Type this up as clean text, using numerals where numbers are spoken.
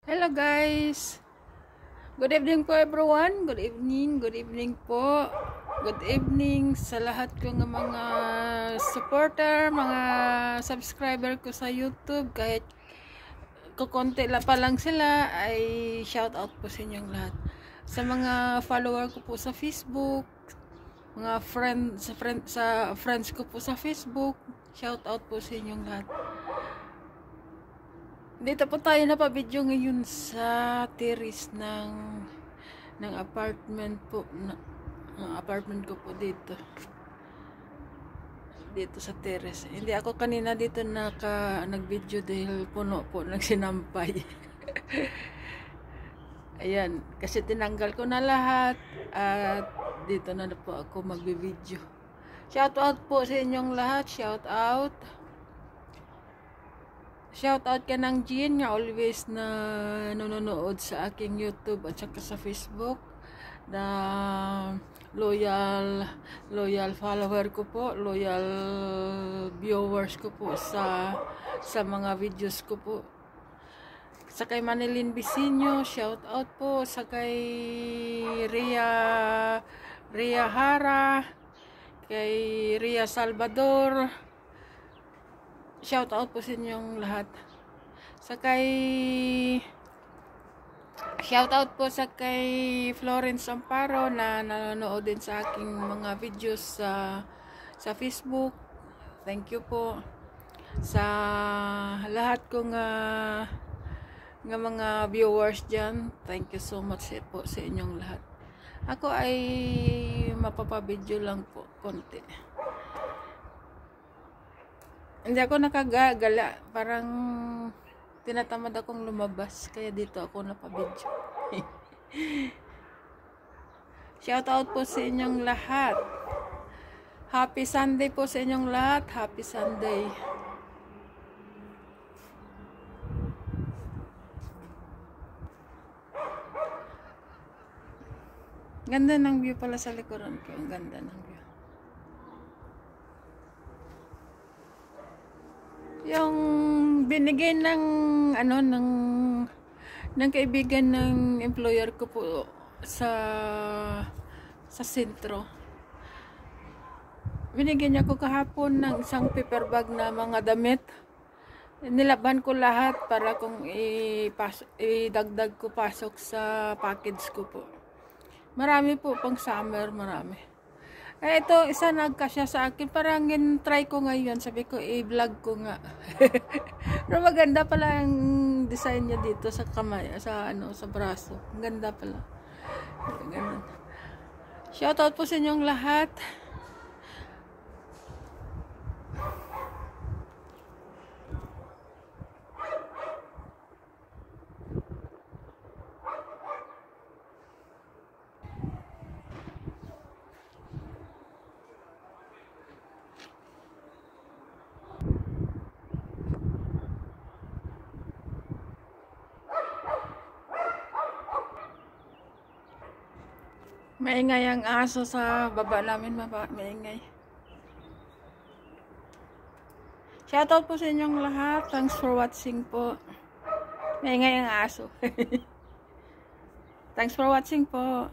Hello guys! Good evening po everyone. Good evening po. Good evening sa lahat ko ng mga supporter, mga subscriber ko sa YouTube. Kahit kukonti pa lang sila, ay shout out po sa inyong lahat. Sa mga follower ko po sa Facebook, mga friends ko po sa Facebook, shout out po sa inyong lahat. Dito po tayo napabidyo ngayon sa terrace ng apartment po, ng apartment ko po dito sa terrace. Hindi ako kanina dito nag-video dahil puno po ng sinampay. Ayan, kasi tinanggal ko na lahat at dito na po ako magbi-video. Shout out po sa inyong lahat, shout out ka ng Jean nga always na nanonood sa aking YouTube at saka sa Facebook, na loyal follower ko po, loyal viewers ko po sa mga videos ko po. Sa kay Manilyn Bisinyo, shout out po. Sa kay Rhea Hara, kay Rhea Salvador, shout out po sa inyong lahat. Shout out po sa kay Florence Amparo na nanonood din sa aking mga videos sa Facebook. Thank you po sa lahat kong mga viewers dyan. Thank you so much po sa inyong lahat. Ako ay mapapabidyo lang po konti. Hindi ako nakagagala, parang tinatamad akong lumabas, kaya dito ako napabidyo. Shout out po sa inyong lahat. Happy Sunday po sa inyong lahat. Happy Sunday. Ganda ng view pala sa likuran ko. Ang ganda ng view. Yung binigay ng kaibigan ng employer ko po sa sentro. Binigyan niya ko kahapon ng isang paper bag na mga damit. Nilaban ko lahat para kung idagdag ko pasok sa package ko po. Marami po pang summer, marami. Ito, isa nagkasya sa akin. Parang try ko ngayon. Sabi ko, i-vlog ko nga. Pero maganda pala ang design niya dito sa kamay, sa braso. Ang ganda pala. Ganun. Shoutout po sa inyong lahat. Maingay ang aso sa baba namin, maingay. Shoutout po sa inyong lahat. Thanks for watching po. Maingay ang aso. Thanks for watching po.